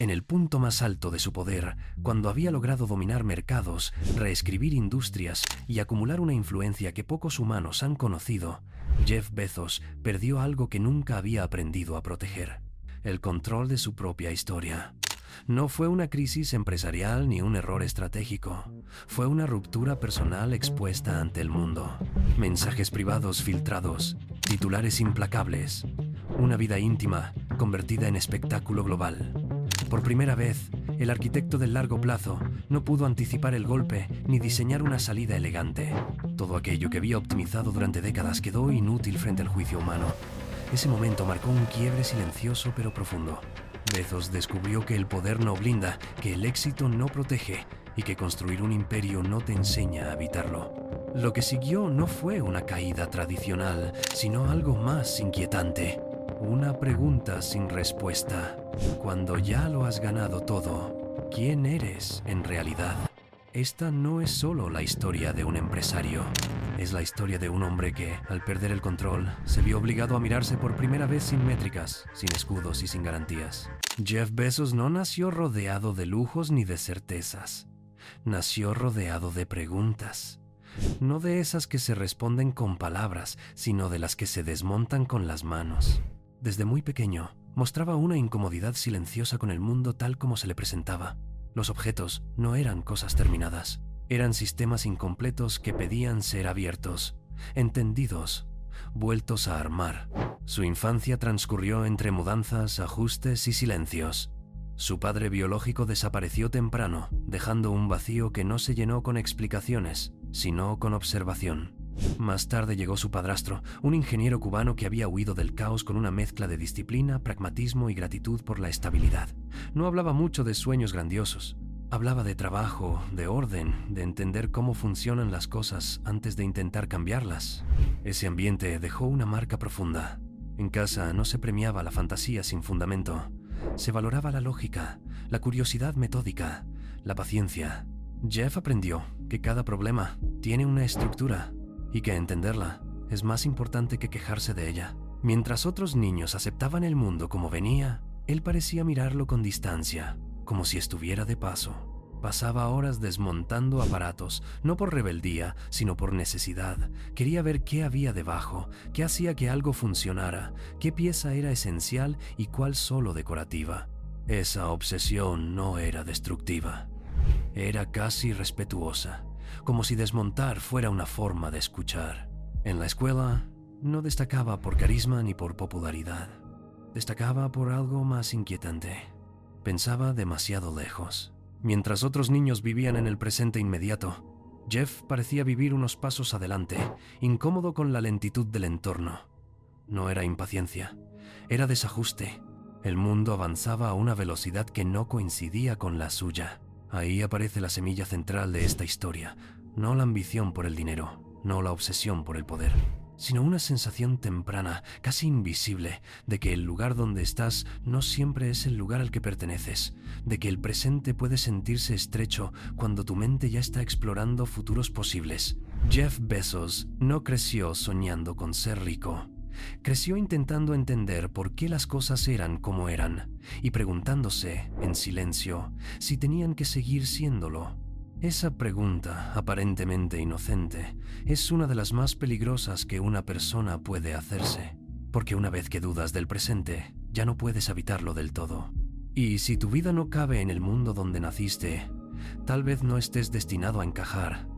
En el punto más alto de su poder, cuando había logrado dominar mercados, reescribir industrias y acumular una influencia que pocos humanos han conocido, Jeff Bezos perdió algo que nunca había aprendido a proteger: el control de su propia historia. No fue una crisis empresarial ni un error estratégico. Fue una ruptura personal expuesta ante el mundo. Mensajes privados filtrados, titulares implacables, una vida íntima convertida en espectáculo global. Por primera vez, el arquitecto del largo plazo no pudo anticipar el golpe ni diseñar una salida elegante. Todo aquello que había optimizado durante décadas quedó inútil frente al juicio humano. Ese momento marcó un quiebre silencioso pero profundo. Bezos descubrió que el poder no blinda, que el éxito no protege y que construir un imperio no te enseña a habitarlo. Lo que siguió no fue una caída tradicional, sino algo más inquietante. Una pregunta sin respuesta. Cuando ya lo has ganado todo, ¿quién eres en realidad? Esta no es solo la historia de un empresario. Es la historia de un hombre que, al perder el control, se vio obligado a mirarse por primera vez sin métricas, sin escudos y sin garantías. Jeff Bezos no nació rodeado de lujos ni de certezas. Nació rodeado de preguntas. No de esas que se responden con palabras, sino de las que se desmontan con las manos. Desde muy pequeño, mostraba una incomodidad silenciosa con el mundo tal como se le presentaba. Los objetos no eran cosas terminadas. Eran sistemas incompletos que pedían ser abiertos, entendidos, vueltos a armar. Su infancia transcurrió entre mudanzas, ajustes y silencios. Su padre biológico desapareció temprano, dejando un vacío que no se llenó con explicaciones, sino con observación. Más tarde llegó su padrastro, un ingeniero cubano que había huido del caos con una mezcla de disciplina, pragmatismo y gratitud por la estabilidad. No hablaba mucho de sueños grandiosos. Hablaba de trabajo, de orden, de entender cómo funcionan las cosas antes de intentar cambiarlas. Ese ambiente dejó una marca profunda. En casa no se premiaba la fantasía sin fundamento. Se valoraba la lógica, la curiosidad metódica, la paciencia. Jeff aprendió que cada problema tiene una estructura y que entenderla es más importante que quejarse de ella. Mientras otros niños aceptaban el mundo como venía, él parecía mirarlo con distancia, como si estuviera de paso. Pasaba horas desmontando aparatos, no por rebeldía, sino por necesidad. Quería ver qué había debajo, qué hacía que algo funcionara, qué pieza era esencial y cuál solo decorativa. Esa obsesión no era destructiva. Era casi respetuosa, como si desmontar fuera una forma de escuchar. En la escuela, no destacaba por carisma ni por popularidad. Destacaba por algo más inquietante. Pensaba demasiado lejos. Mientras otros niños vivían en el presente inmediato, Jeff parecía vivir unos pasos adelante, incómodo con la lentitud del entorno. No era impaciencia, era desajuste. El mundo avanzaba a una velocidad que no coincidía con la suya. Ahí aparece la semilla central de esta historia, no la ambición por el dinero, no la obsesión por el poder, sino una sensación temprana, casi invisible, de que el lugar donde estás no siempre es el lugar al que perteneces, de que el presente puede sentirse estrecho cuando tu mente ya está explorando futuros posibles. Jeff Bezos no creció soñando con ser rico. Creció intentando entender por qué las cosas eran como eran y preguntándose, en silencio, si tenían que seguir siéndolo. Esa pregunta, aparentemente inocente, es una de las más peligrosas que una persona puede hacerse, porque una vez que dudas del presente, ya no puedes habitarlo del todo. Y si tu vida no cabe en el mundo donde naciste, tal vez no estés destinado a encajar,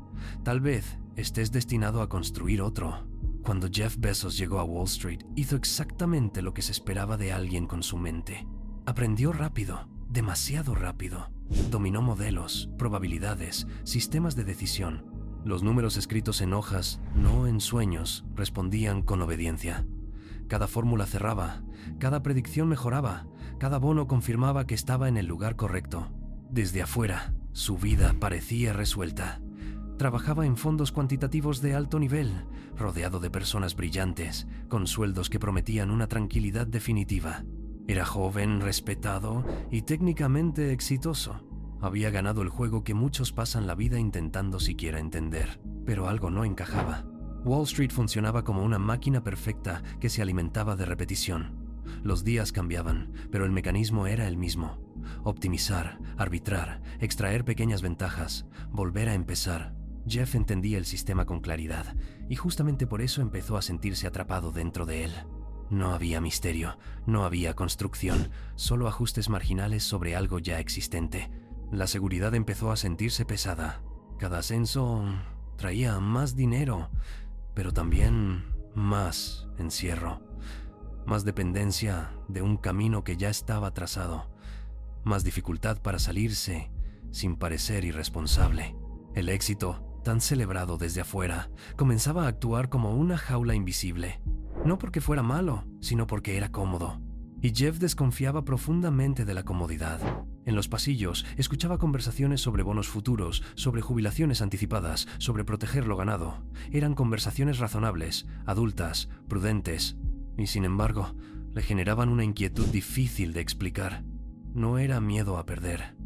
tal vez estés destinado a construir otro. Cuando Jeff Bezos llegó a Wall Street, hizo exactamente lo que se esperaba de alguien con su mente. Aprendió rápido, demasiado rápido. Dominó modelos, probabilidades, sistemas de decisión. Los números escritos en hojas, no en sueños, respondían con obediencia. Cada fórmula cerraba, cada predicción mejoraba, cada bono confirmaba que estaba en el lugar correcto. Desde afuera, su vida parecía resuelta. Trabajaba en fondos cuantitativos de alto nivel, rodeado de personas brillantes, con sueldos que prometían una tranquilidad definitiva. Era joven, respetado y técnicamente exitoso. Había ganado el juego que muchos pasan la vida intentando siquiera entender, pero algo no encajaba. Wall Street funcionaba como una máquina perfecta que se alimentaba de repetición. Los días cambiaban, pero el mecanismo era el mismo. optimizar, arbitrar, extraer pequeñas ventajas, volver a empezar. Jeff entendía el sistema con claridad, y justamente por eso empezó a sentirse atrapado dentro de él. No había misterio, no había construcción, solo ajustes marginales sobre algo ya existente. La seguridad empezó a sentirse pesada. Cada ascenso traía más dinero, pero también más encierro, más dependencia de un camino que ya estaba trazado, más dificultad para salirse sin parecer irresponsable. El éxito, tan celebrado desde afuera, comenzaba a actuar como una jaula invisible, no porque fuera malo, sino porque era cómodo. Y Jeff desconfiaba profundamente de la comodidad. En los pasillos escuchaba conversaciones sobre bonos futuros, sobre jubilaciones anticipadas, sobre proteger lo ganado. Eran conversaciones razonables, adultas, prudentes, y sin embargo, le generaban una inquietud difícil de explicar. No era miedo a perder,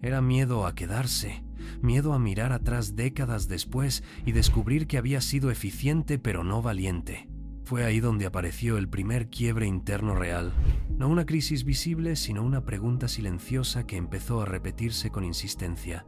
era miedo a quedarse, miedo a mirar atrás décadas después y descubrir que había sido eficiente pero no valiente. Fue ahí donde apareció el primer quiebre interno real. No una crisis visible, sino una pregunta silenciosa que empezó a repetirse con insistencia.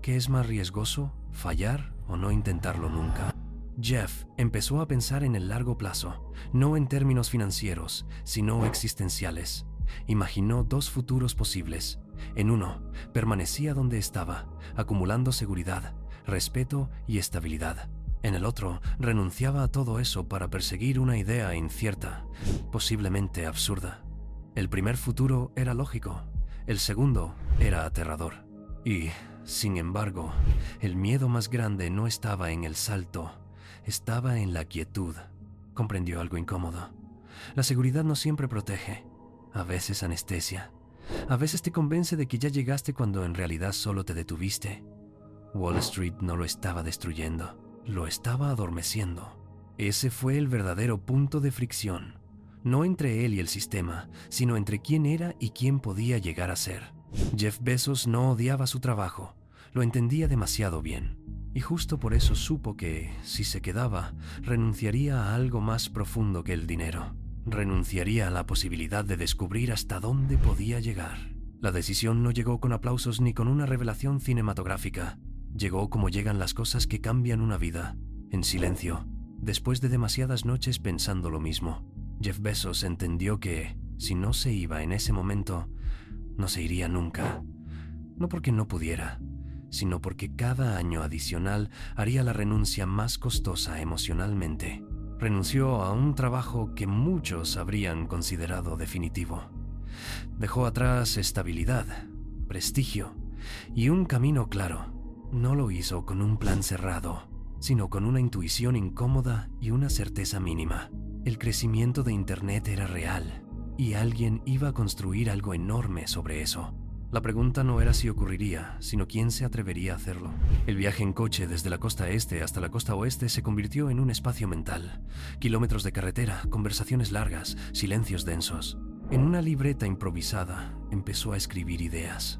¿Qué es más riesgoso, fallar o no intentarlo nunca? Jeff empezó a pensar en el largo plazo, no en términos financieros, sino existenciales. Imaginó dos futuros posibles. En uno, permanecía donde estaba, acumulando seguridad, respeto y estabilidad. En el otro, renunciaba a todo eso para perseguir una idea incierta, posiblemente absurda. El primer futuro era lógico, el segundo era aterrador. Y, sin embargo, el miedo más grande no estaba en el salto, estaba en la quietud. Comprendió algo incómodo. La seguridad no siempre protege, a veces anestesia. A veces te convence de que ya llegaste cuando en realidad solo te detuviste. Wall Street no lo estaba destruyendo. Lo estaba adormeciendo. Ese fue el verdadero punto de fricción, no entre él y el sistema, sino entre quién era y quién podía llegar a ser. Jeff Bezos no odiaba su trabajo, lo entendía demasiado bien, y justo por eso supo que, si se quedaba, renunciaría a algo más profundo que el dinero. Renunciaría a la posibilidad de descubrir hasta dónde podía llegar. La decisión no llegó con aplausos ni con una revelación cinematográfica. Llegó como llegan las cosas que cambian una vida, en silencio, después de demasiadas noches pensando lo mismo. Jeff Bezos entendió que, si no se iba en ese momento, no se iría nunca. No porque no pudiera, sino porque cada año adicional haría la renuncia más costosa emocionalmente. Renunció a un trabajo que muchos habrían considerado definitivo. Dejó atrás estabilidad, prestigio y un camino claro. No lo hizo con un plan cerrado, sino con una intuición incómoda y una certeza mínima. El crecimiento de Internet era real, y alguien iba a construir algo enorme sobre eso. La pregunta no era si ocurriría, sino quién se atrevería a hacerlo. El viaje en coche desde la costa este hasta la costa oeste se convirtió en un espacio mental. Kilómetros de carretera, conversaciones largas, silencios densos. En una libreta improvisada, empezó a escribir ideas.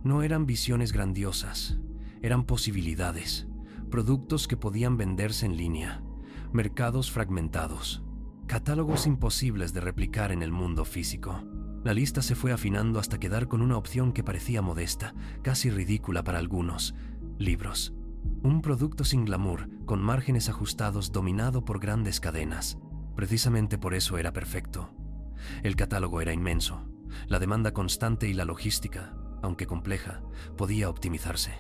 No eran visiones grandiosas. Eran posibilidades, productos que podían venderse en línea, mercados fragmentados, catálogos imposibles de replicar en el mundo físico. La lista se fue afinando hasta quedar con una opción que parecía modesta, casi ridícula para algunos: libros. Un producto sin glamour, con márgenes ajustados, dominado por grandes cadenas. Precisamente por eso era perfecto. El catálogo era inmenso, la demanda constante y la logística, aunque compleja, podía optimizarse.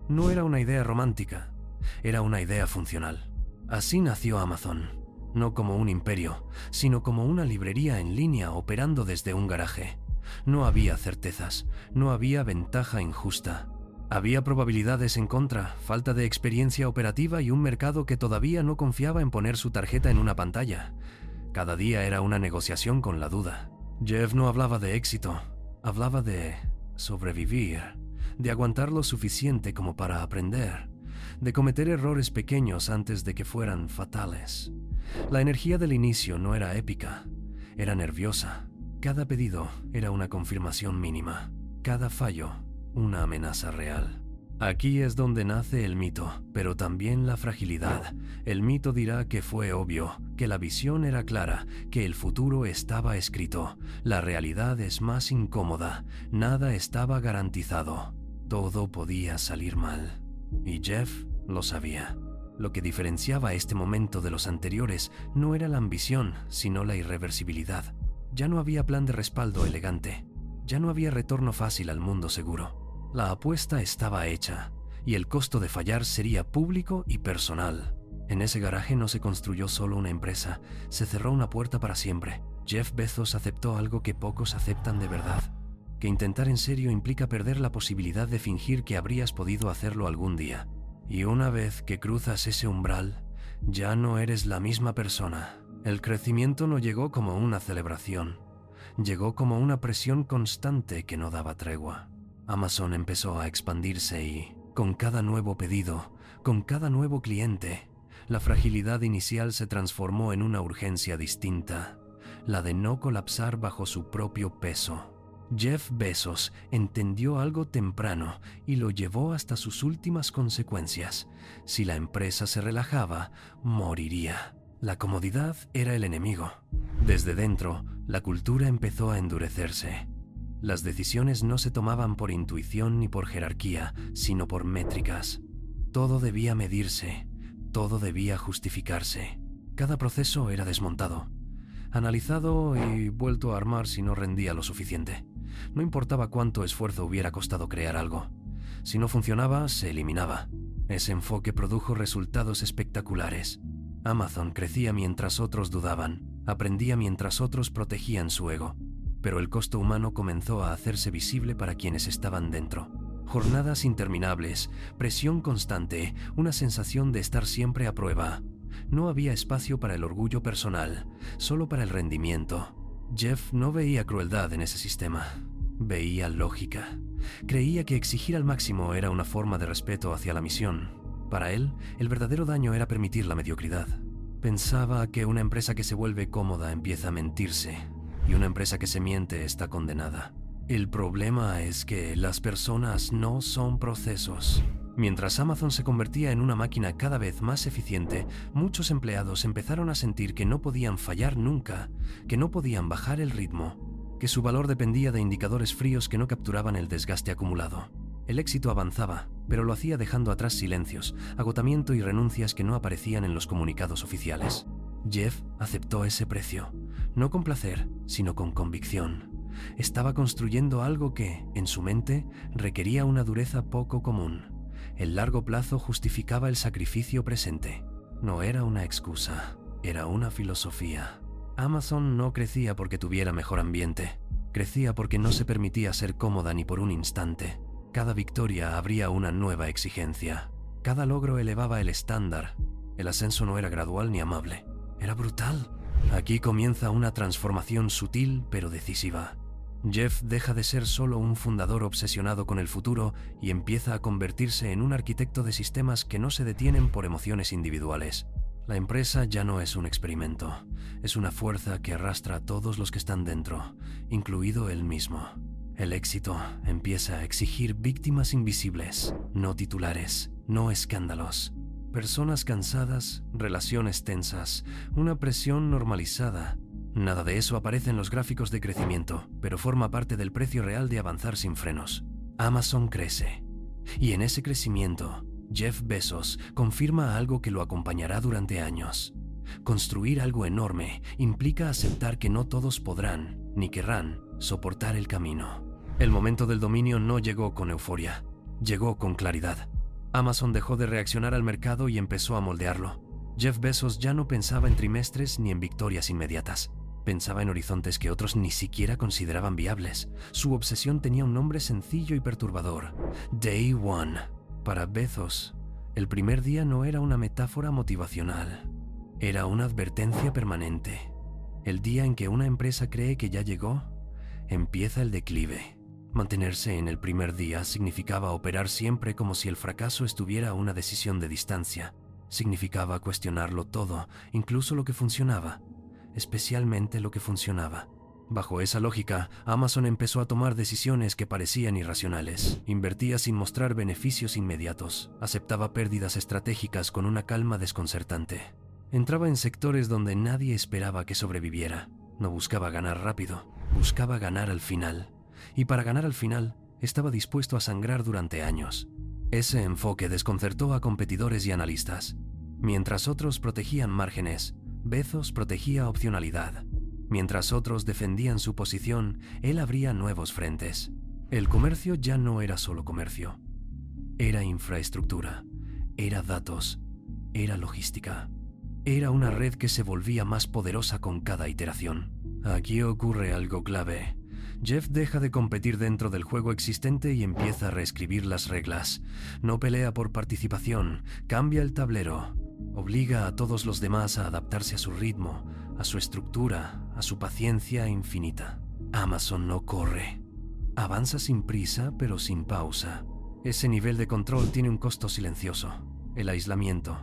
No era una idea romántica, era una idea funcional. Así nació Amazon, no como un imperio, sino como una librería en línea operando desde un garaje. No había certezas, no había ventaja injusta. Había probabilidades en contra, falta de experiencia operativa y un mercado que todavía no confiaba en poner su tarjeta en una pantalla. Cada día era una negociación con la duda. Jeff no hablaba de éxito, hablaba de sobrevivir, de aguantar lo suficiente como para aprender, de cometer errores pequeños antes de que fueran fatales. La energía del inicio no era épica, era nerviosa. Cada pedido era una confirmación mínima, cada fallo una amenaza real. Aquí es donde nace el mito, pero también la fragilidad. El mito dirá que fue obvio, que la visión era clara, que el futuro estaba escrito. La realidad es más incómoda, nada estaba garantizado. Todo podía salir mal. Y Jeff lo sabía. Lo que diferenciaba este momento de los anteriores no era la ambición, sino la irreversibilidad. Ya no había plan de respaldo elegante. Ya no había retorno fácil al mundo seguro. La apuesta estaba hecha, y el costo de fallar sería público y personal. En ese garaje no se construyó solo una empresa, se cerró una puerta para siempre. Jeff Bezos aceptó algo que pocos aceptan de verdad, que intentar en serio implica perder la posibilidad de fingir que habrías podido hacerlo algún día. Y una vez que cruzas ese umbral, ya no eres la misma persona. El crecimiento no llegó como una celebración, llegó como una presión constante que no daba tregua. Amazon empezó a expandirse y, con cada nuevo pedido, con cada nuevo cliente, la fragilidad inicial se transformó en una urgencia distinta, la de no colapsar bajo su propio peso. Jeff Bezos entendió algo temprano y lo llevó hasta sus últimas consecuencias. Si la empresa se relajaba, moriría. La comodidad era el enemigo. Desde dentro, la cultura empezó a endurecerse. Las decisiones no se tomaban por intuición ni por jerarquía, sino por métricas. Todo debía medirse, todo debía justificarse. Cada proceso era desmontado, analizado y vuelto a armar si no rendía lo suficiente. No importaba cuánto esfuerzo hubiera costado crear algo. Si no funcionaba, se eliminaba. Ese enfoque produjo resultados espectaculares. Amazon crecía mientras otros dudaban, aprendía mientras otros protegían su ego. Pero el costo humano comenzó a hacerse visible para quienes estaban dentro. Jornadas interminables, presión constante, una sensación de estar siempre a prueba. No había espacio para el orgullo personal, solo para el rendimiento. Jeff no veía crueldad en ese sistema, veía lógica. Creía que exigir al máximo era una forma de respeto hacia la misión. Para él, el verdadero daño era permitir la mediocridad. Pensaba que una empresa que se vuelve cómoda empieza a mentirse, y una empresa que se miente está condenada. El problema es que las personas no son procesos. Mientras Amazon se convertía en una máquina cada vez más eficiente, muchos empleados empezaron a sentir que no podían fallar nunca, que no podían bajar el ritmo, que su valor dependía de indicadores fríos que no capturaban el desgaste acumulado. El éxito avanzaba, pero lo hacía dejando atrás silencios, agotamiento y renuncias que no aparecían en los comunicados oficiales. Jeff aceptó ese precio, no con placer, sino con convicción. Estaba construyendo algo que, en su mente, requería una dureza poco común. El largo plazo justificaba el sacrificio presente. No era una excusa, era una filosofía. Amazon no crecía porque tuviera mejor ambiente. Crecía porque no se permitía ser cómoda ni por un instante. Cada victoria abría una nueva exigencia. Cada logro elevaba el estándar. El ascenso no era gradual ni amable. Era brutal. Aquí comienza una transformación sutil pero decisiva. Jeff deja de ser solo un fundador obsesionado con el futuro y empieza a convertirse en un arquitecto de sistemas que no se detienen por emociones individuales. La empresa ya no es un experimento, es una fuerza que arrastra a todos los que están dentro, incluido él mismo. El éxito empieza a exigir víctimas invisibles, no titulares, no escándalos. Personas cansadas, relaciones tensas, una presión normalizada. Nada de eso aparece en los gráficos de crecimiento, pero forma parte del precio real de avanzar sin frenos. Amazon crece. Y en ese crecimiento, Jeff Bezos confirma algo que lo acompañará durante años. Construir algo enorme implica aceptar que no todos podrán, ni querrán, soportar el camino. El momento del dominio no llegó con euforia, llegó con claridad. Amazon dejó de reaccionar al mercado y empezó a moldearlo. Jeff Bezos ya no pensaba en trimestres ni en victorias inmediatas. Pensaba en horizontes que otros ni siquiera consideraban viables. Su obsesión tenía un nombre sencillo y perturbador: Day One. Para Bezos, el primer día no era una metáfora motivacional. Era una advertencia permanente. El día en que una empresa cree que ya llegó, empieza el declive. Mantenerse en el primer día significaba operar siempre como si el fracaso estuviera a una decisión de distancia. Significaba cuestionarlo todo, incluso lo que funcionaba, especialmente lo que funcionaba. Bajo esa lógica, Amazon empezó a tomar decisiones que parecían irracionales. Invertía sin mostrar beneficios inmediatos. Aceptaba pérdidas estratégicas con una calma desconcertante. Entraba en sectores donde nadie esperaba que sobreviviera. No buscaba ganar rápido, buscaba ganar al final. Y para ganar al final, estaba dispuesto a sangrar durante años. Ese enfoque desconcertó a competidores y analistas. Mientras otros protegían márgenes, Bezos protegía opcionalidad. Mientras otros defendían su posición, él abría nuevos frentes. El comercio ya no era solo comercio. Era infraestructura, era datos, era logística. Era una red que se volvía más poderosa con cada iteración. Aquí ocurre algo clave. Jeff deja de competir dentro del juego existente y empieza a reescribir las reglas. No pelea por participación, cambia el tablero. Obliga a todos los demás a adaptarse a su ritmo, a su estructura, a su paciencia infinita. Amazon no corre. Avanza sin prisa, pero sin pausa. Ese nivel de control tiene un costo silencioso: el aislamiento.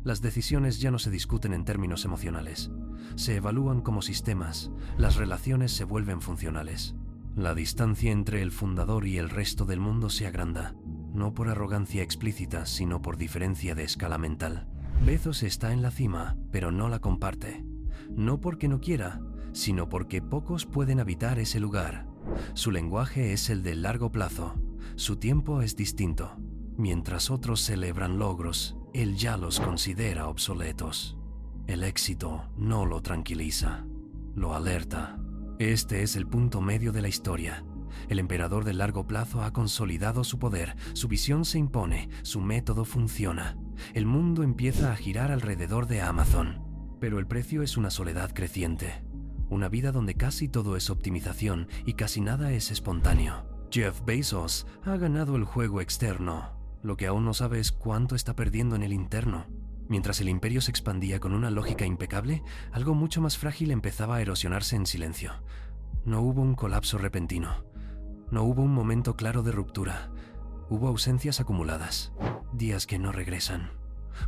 Las decisiones ya no se discuten en términos emocionales. Se evalúan como sistemas, las relaciones se vuelven funcionales. La distancia entre el fundador y el resto del mundo se agranda, no por arrogancia explícita, sino por diferencia de escala mental. Bezos está en la cima, pero no la comparte. No porque no quiera, sino porque pocos pueden habitar ese lugar. Su lenguaje es el del largo plazo, su tiempo es distinto. Mientras otros celebran logros, él ya los considera obsoletos. El éxito no lo tranquiliza, lo alerta. Este es el punto medio de la historia. El emperador del largo plazo ha consolidado su poder, su visión se impone, su método funciona. El mundo empieza a girar alrededor de Amazon. Pero el precio es una soledad creciente. Una vida donde casi todo es optimización y casi nada es espontáneo. Jeff Bezos ha ganado el juego externo. Lo que aún no sabe es cuánto está perdiendo en el interno. Mientras el imperio se expandía con una lógica impecable, algo mucho más frágil empezaba a erosionarse en silencio. No hubo un colapso repentino. No hubo un momento claro de ruptura. Hubo ausencias acumuladas, días que no regresan,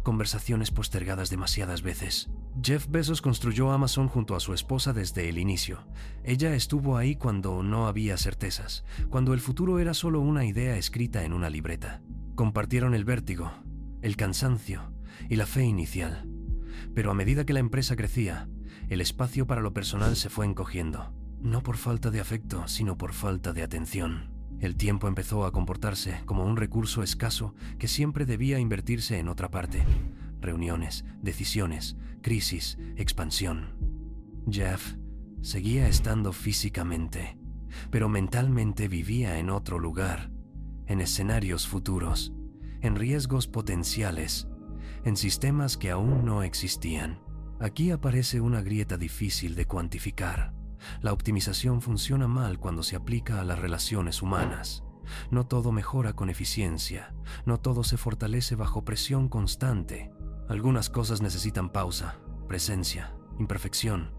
conversaciones postergadas demasiadas veces. Jeff Bezos construyó Amazon junto a su esposa desde el inicio. Ella estuvo ahí cuando no había certezas, cuando el futuro era solo una idea escrita en una libreta. Compartieron el vértigo, el cansancio y la fe inicial. Pero a medida que la empresa crecía, el espacio para lo personal se fue encogiendo. No por falta de afecto, sino por falta de atención. El tiempo empezó a comportarse como un recurso escaso que siempre debía invertirse en otra parte. Reuniones, decisiones, crisis, expansión. Jeff seguía estando físicamente, pero mentalmente vivía en otro lugar, en escenarios futuros, en riesgos potenciales, en sistemas que aún no existían. Aquí aparece una grieta difícil de cuantificar. La optimización funciona mal cuando se aplica a las relaciones humanas. No todo mejora con eficiencia, no todo se fortalece bajo presión constante. Algunas cosas necesitan pausa, presencia, imperfección,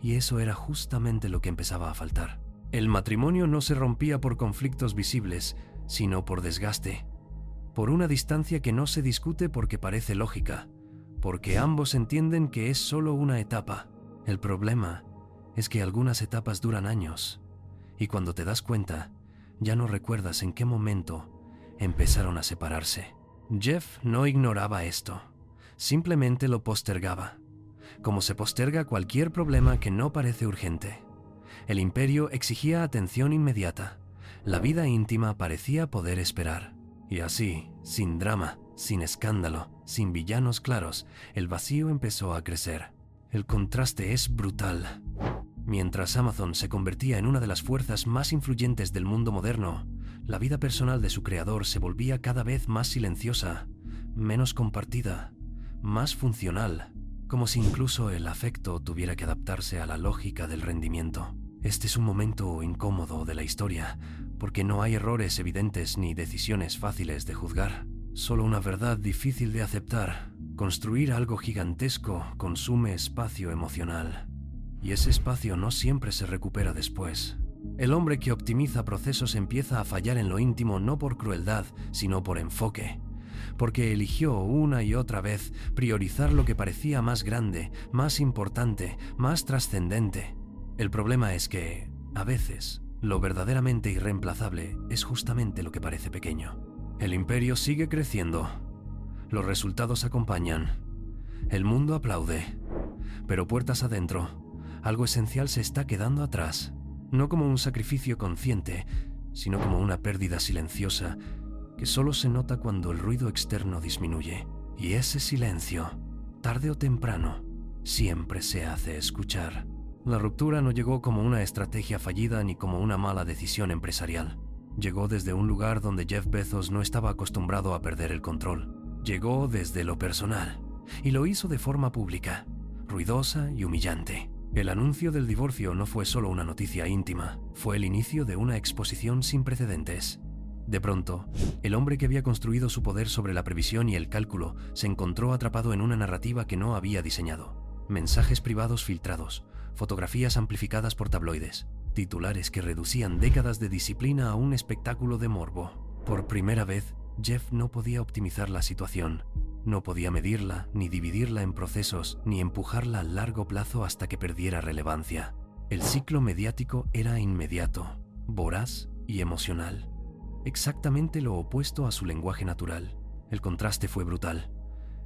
y eso era justamente lo que empezaba a faltar. El matrimonio no se rompía por conflictos visibles, sino por desgaste, por una distancia que no se discute porque parece lógica, porque ambos entienden que es solo una etapa. El problema es que algunas etapas duran años, y cuando te das cuenta, ya no recuerdas en qué momento empezaron a separarse. Jeff no ignoraba esto, simplemente lo postergaba, como se posterga cualquier problema que no parece urgente. El imperio exigía atención inmediata, la vida íntima parecía poder esperar. Y así, sin drama, sin escándalo, sin villanos claros, el vacío empezó a crecer. El contraste es brutal. Mientras Amazon se convertía en una de las fuerzas más influyentes del mundo moderno, la vida personal de su creador se volvía cada vez más silenciosa, menos compartida, más funcional, como si incluso el afecto tuviera que adaptarse a la lógica del rendimiento. Este es un momento incómodo de la historia, porque no hay errores evidentes ni decisiones fáciles de juzgar, solo una verdad difícil de aceptar. Construir algo gigantesco consume espacio emocional, y ese espacio no siempre se recupera después. El hombre que optimiza procesos empieza a fallar en lo íntimo no por crueldad, sino por enfoque, porque eligió una y otra vez priorizar lo que parecía más grande, más importante, más trascendente. El problema es que, a veces, lo verdaderamente irreemplazable es justamente lo que parece pequeño. El imperio sigue creciendo. Los resultados acompañan. El mundo aplaude. Pero puertas adentro, algo esencial se está quedando atrás. No como un sacrificio consciente, sino como una pérdida silenciosa que solo se nota cuando el ruido externo disminuye. Y ese silencio, tarde o temprano, siempre se hace escuchar. La ruptura no llegó como una estrategia fallida ni como una mala decisión empresarial. Llegó desde un lugar donde Jeff Bezos no estaba acostumbrado a perder el control. Llegó desde lo personal, y lo hizo de forma pública, ruidosa y humillante. El anuncio del divorcio no fue solo una noticia íntima, fue el inicio de una exposición sin precedentes. De pronto, el hombre que había construido su poder sobre la previsión y el cálculo se encontró atrapado en una narrativa que no había diseñado. Mensajes privados filtrados, fotografías amplificadas por tabloides, titulares que reducían décadas de disciplina a un espectáculo de morbo. Por primera vez, Jeff no podía optimizar la situación. No podía medirla, ni dividirla en procesos, ni empujarla a largo plazo hasta que perdiera relevancia. El ciclo mediático era inmediato, voraz y emocional. Exactamente lo opuesto a su lenguaje natural. El contraste fue brutal.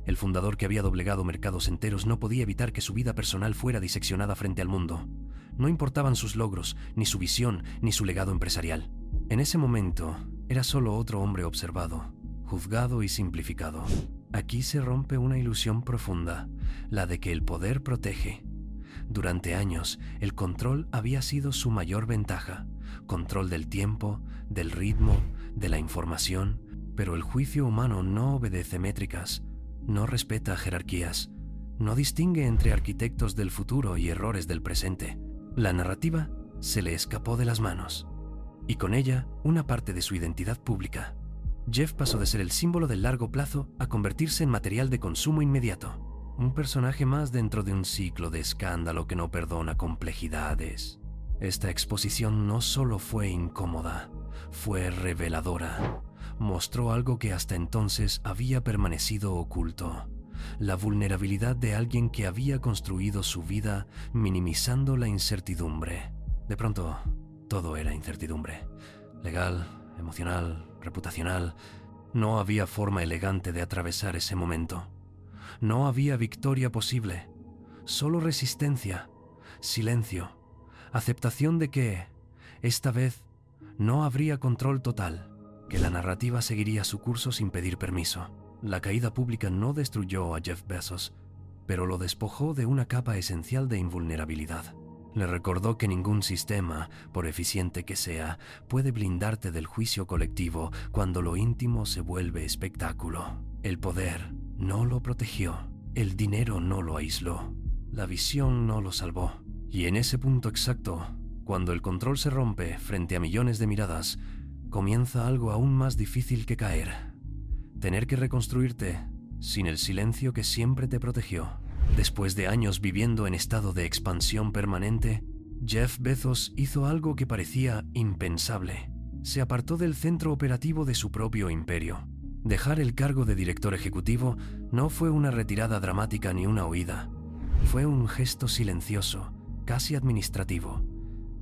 El fundador que había doblegado mercados enteros no podía evitar que su vida personal fuera diseccionada frente al mundo. No importaban sus logros, ni su visión, ni su legado empresarial. En ese momento, era solo otro hombre observado, juzgado y simplificado. Aquí se rompe una ilusión profunda, la de que el poder protege. Durante años, el control había sido su mayor ventaja. Control del tiempo, del ritmo, de la información. Pero el juicio humano no obedece métricas, no respeta jerarquías, no distingue entre arquitectos del futuro y errores del presente. La narrativa se le escapó de las manos, y con ella una parte de su identidad pública. Jeff pasó de ser el símbolo del largo plazo a convertirse en material de consumo inmediato. Un personaje más dentro de un ciclo de escándalo que no perdona complejidades. Esta exposición no solo fue incómoda, fue reveladora. Mostró algo que hasta entonces había permanecido oculto. La vulnerabilidad de alguien que había construido su vida minimizando la incertidumbre. De pronto, todo era incertidumbre. Legal, emocional, reputacional. No había forma elegante de atravesar ese momento. No había victoria posible. Solo resistencia, silencio, aceptación de que, esta vez, no habría control total, que la narrativa seguiría su curso sin pedir permiso. La caída pública no destruyó a Jeff Bezos, pero lo despojó de una capa esencial de invulnerabilidad. Le recordó que ningún sistema, por eficiente que sea, puede blindarte del juicio colectivo cuando lo íntimo se vuelve espectáculo. El poder no lo protegió, el dinero no lo aisló, la visión no lo salvó. Y en ese punto exacto, cuando el control se rompe frente a millones de miradas, comienza algo aún más difícil que caer. Tener que reconstruirte sin el silencio que siempre te protegió. Después de años viviendo en estado de expansión permanente, Jeff Bezos hizo algo que parecía impensable. Se apartó del centro operativo de su propio imperio. Dejar el cargo de director ejecutivo no fue una retirada dramática ni una huida. Fue un gesto silencioso, casi administrativo.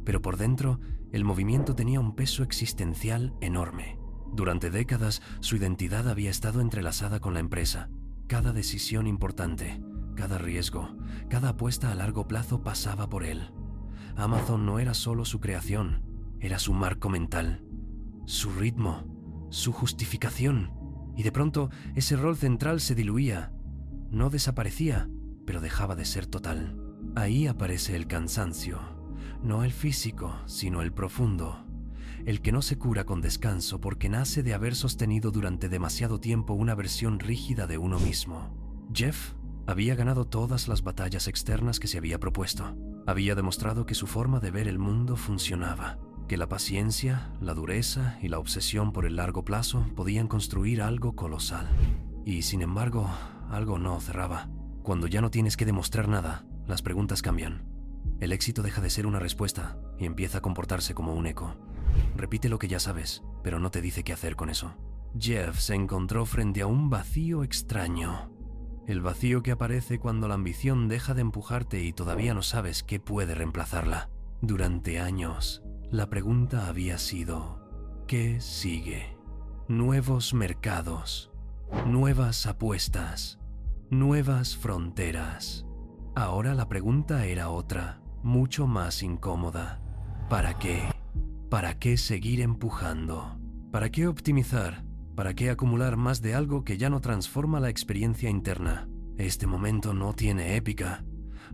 Pero por dentro, el movimiento tenía un peso existencial enorme. Durante décadas, su identidad había estado entrelazada con la empresa. Cada decisión importante, cada riesgo, cada apuesta a largo plazo pasaba por él. Amazon no era solo su creación, era su marco mental, su ritmo, su justificación. Y de pronto, ese rol central se diluía. No desaparecía, pero dejaba de ser total. Ahí aparece el cansancio, no el físico, sino el profundo. El que no se cura con descanso porque nace de haber sostenido durante demasiado tiempo una versión rígida de uno mismo. Jeff había ganado todas las batallas externas que se había propuesto. Había demostrado que su forma de ver el mundo funcionaba, que la paciencia, la dureza y la obsesión por el largo plazo podían construir algo colosal. Y sin embargo, algo no cerraba. Cuando ya no tienes que demostrar nada, las preguntas cambian. El éxito deja de ser una respuesta y empieza a comportarse como un eco. Repite lo que ya sabes, pero no te dice qué hacer con eso. Jeff se encontró frente a un vacío extraño. El vacío que aparece cuando la ambición deja de empujarte y todavía no sabes qué puede reemplazarla. Durante años, la pregunta había sido, ¿qué sigue? Nuevos mercados, nuevas apuestas, nuevas fronteras. Ahora la pregunta era otra, mucho más incómoda. ¿Para qué? ¿Para qué seguir empujando? ¿Para qué optimizar? ¿Para qué acumular más de algo que ya no transforma la experiencia interna? Este momento no tiene épica.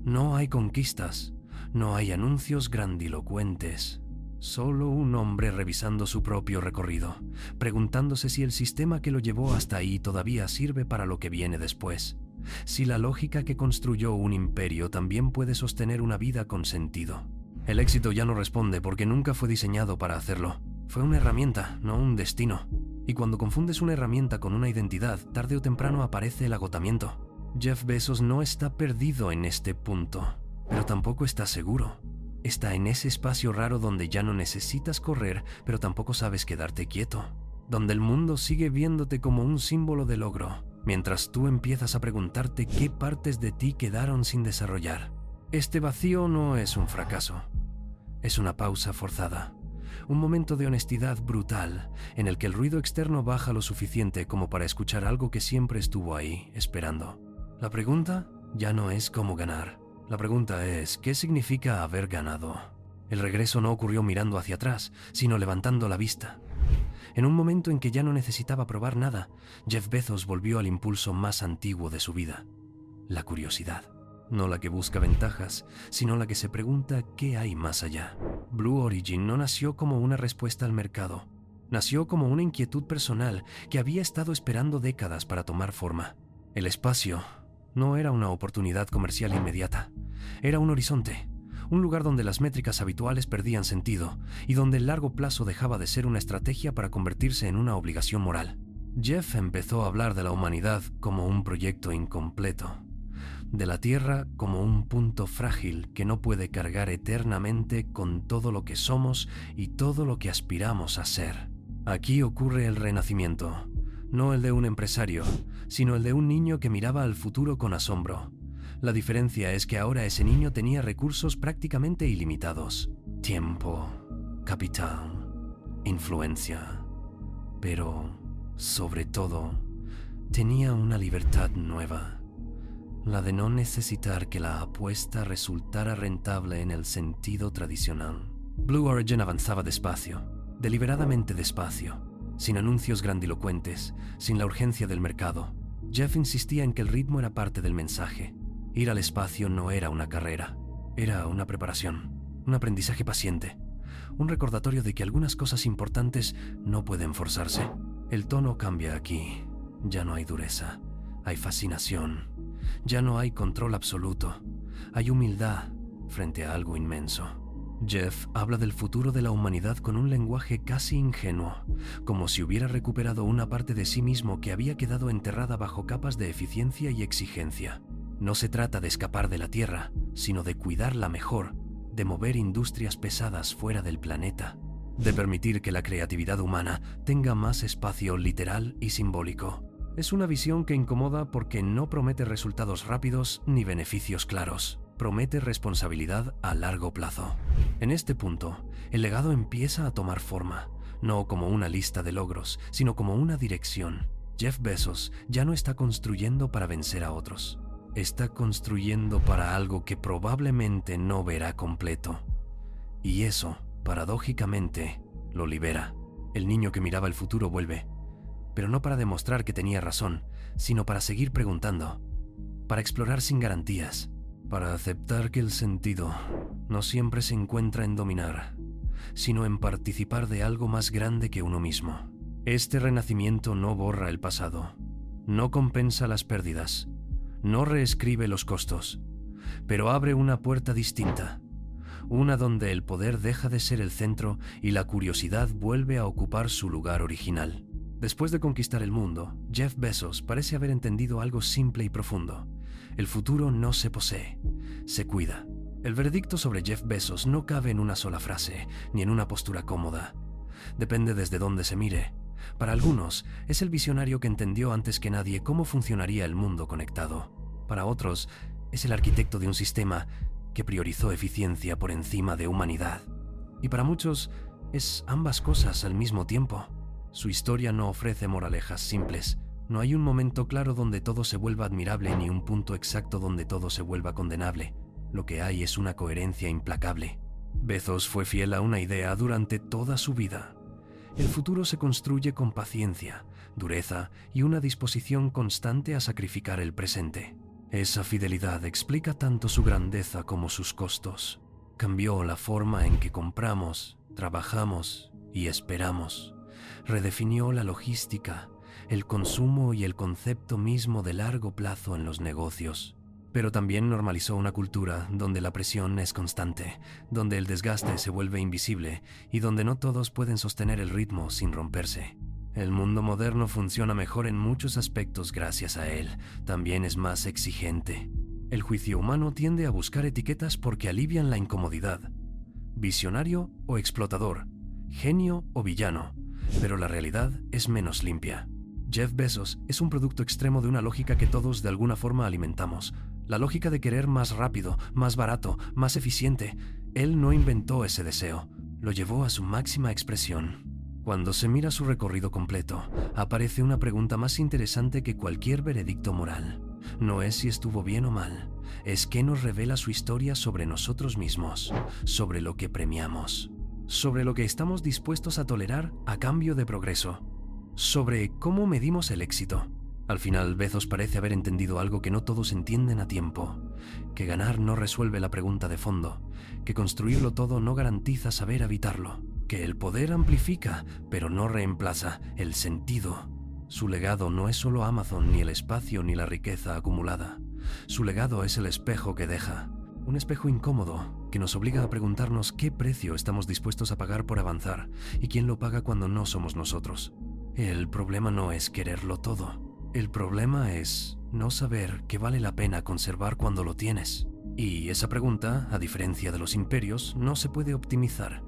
No hay conquistas. No hay anuncios grandilocuentes. Solo un hombre revisando su propio recorrido, preguntándose si el sistema que lo llevó hasta ahí todavía sirve para lo que viene después. Si la lógica que construyó un imperio también puede sostener una vida con sentido. El éxito ya no responde porque nunca fue diseñado para hacerlo. Fue una herramienta, no un destino. Y cuando confundes una herramienta con una identidad, tarde o temprano aparece el agotamiento. Jeff Bezos no está perdido en este punto, pero tampoco está seguro. Está en ese espacio raro donde ya no necesitas correr, pero tampoco sabes quedarte quieto. Donde el mundo sigue viéndote como un símbolo de logro, mientras tú empiezas a preguntarte qué partes de ti quedaron sin desarrollar. Este vacío no es un fracaso. Es una pausa forzada. Un momento de honestidad brutal, en el que el ruido externo baja lo suficiente como para escuchar algo que siempre estuvo ahí, esperando. La pregunta ya no es cómo ganar. La pregunta es, ¿qué significa haber ganado? El regreso no ocurrió mirando hacia atrás, sino levantando la vista. En un momento en que ya no necesitaba probar nada, Jeff Bezos volvió al impulso más antiguo de su vida, la curiosidad. No la que busca ventajas, sino la que se pregunta qué hay más allá. Blue Origin no nació como una respuesta al mercado. Nació como una inquietud personal que había estado esperando décadas para tomar forma. El espacio no era una oportunidad comercial inmediata. Era un horizonte, un lugar donde las métricas habituales perdían sentido y donde el largo plazo dejaba de ser una estrategia para convertirse en una obligación moral. Jeff empezó a hablar de la humanidad como un proyecto incompleto, de la Tierra como un punto frágil que no puede cargar eternamente con todo lo que somos y todo lo que aspiramos a ser. Aquí ocurre el renacimiento, no el de un empresario, sino el de un niño que miraba al futuro con asombro. La diferencia es que ahora ese niño tenía recursos prácticamente ilimitados: tiempo, capital, influencia. Pero, sobre todo, tenía una libertad nueva, la de no necesitar que la apuesta resultara rentable en el sentido tradicional. Blue Origin avanzaba despacio, deliberadamente despacio, sin anuncios grandilocuentes, sin la urgencia del mercado. Jeff insistía en que el ritmo era parte del mensaje. Ir al espacio no era una carrera, era una preparación, un aprendizaje paciente, un recordatorio de que algunas cosas importantes no pueden forzarse. El tono cambia aquí. Ya no hay dureza, hay fascinación. Ya no hay control absoluto, hay humildad frente a algo inmenso. Jeff habla del futuro de la humanidad con un lenguaje casi ingenuo, como si hubiera recuperado una parte de sí mismo que había quedado enterrada bajo capas de eficiencia y exigencia. No se trata de escapar de la Tierra, sino de cuidarla mejor, de mover industrias pesadas fuera del planeta, de permitir que la creatividad humana tenga más espacio literal y simbólico. Es una visión que incomoda porque no promete resultados rápidos ni beneficios claros. Promete responsabilidad a largo plazo. En este punto, el legado empieza a tomar forma, no como una lista de logros, sino como una dirección. Jeff Bezos ya no está construyendo para vencer a otros. Está construyendo para algo que probablemente no verá completo. Y eso, paradójicamente, lo libera. El niño que miraba el futuro vuelve, pero no para demostrar que tenía razón, sino para seguir preguntando, para explorar sin garantías, para aceptar que el sentido no siempre se encuentra en dominar, sino en participar de algo más grande que uno mismo. Este renacimiento no borra el pasado, no compensa las pérdidas, no reescribe los costos, pero abre una puerta distinta, una donde el poder deja de ser el centro y la curiosidad vuelve a ocupar su lugar original. Después de conquistar el mundo, Jeff Bezos parece haber entendido algo simple y profundo. El futuro no se posee, se cuida. El veredicto sobre Jeff Bezos no cabe en una sola frase, ni en una postura cómoda. Depende desde dónde se mire. Para algunos, es el visionario que entendió antes que nadie cómo funcionaría el mundo conectado. Para otros, es el arquitecto de un sistema que priorizó eficiencia por encima de humanidad. Y para muchos es ambas cosas al mismo tiempo. Su historia no ofrece moralejas simples. No hay un momento claro donde todo se vuelva admirable ni un punto exacto donde todo se vuelva condenable. Lo que hay es una coherencia implacable. Bezos fue fiel a una idea durante toda su vida. El futuro se construye con paciencia, dureza y una disposición constante a sacrificar el presente. Esa fidelidad explica tanto su grandeza como sus costos. Cambió la forma en que compramos, trabajamos y esperamos. Redefinió la logística, el consumo y el concepto mismo de largo plazo en los negocios. Pero también normalizó una cultura donde la presión es constante, donde el desgaste se vuelve invisible y donde no todos pueden sostener el ritmo sin romperse. El mundo moderno funciona mejor en muchos aspectos gracias a él. También es más exigente. El juicio humano tiende a buscar etiquetas porque alivian la incomodidad. Visionario o explotador, genio o villano, pero la realidad es menos limpia. Jeff Bezos es un producto extremo de una lógica que todos de alguna forma alimentamos. La lógica de querer más rápido, más barato, más eficiente. Él no inventó ese deseo, lo llevó a su máxima expresión. Cuando se mira su recorrido completo, aparece una pregunta más interesante que cualquier veredicto moral. No es si estuvo bien o mal, es qué nos revela su historia sobre nosotros mismos, sobre lo que premiamos, sobre lo que estamos dispuestos a tolerar a cambio de progreso, sobre cómo medimos el éxito. Al final, Bezos parece haber entendido algo que no todos entienden a tiempo, que ganar no resuelve la pregunta de fondo, que construirlo todo no garantiza saber habitarlo, que el poder amplifica, pero no reemplaza el sentido. Su legado no es solo Amazon, ni el espacio, ni la riqueza acumulada. Su legado es el espejo que deja, un espejo incómodo que nos obliga a preguntarnos qué precio estamos dispuestos a pagar por avanzar y quién lo paga cuando no somos nosotros. El problema no es quererlo todo. El problema es no saber qué vale la pena conservar cuando lo tienes. Y esa pregunta, a diferencia de los imperios, no se puede optimizar.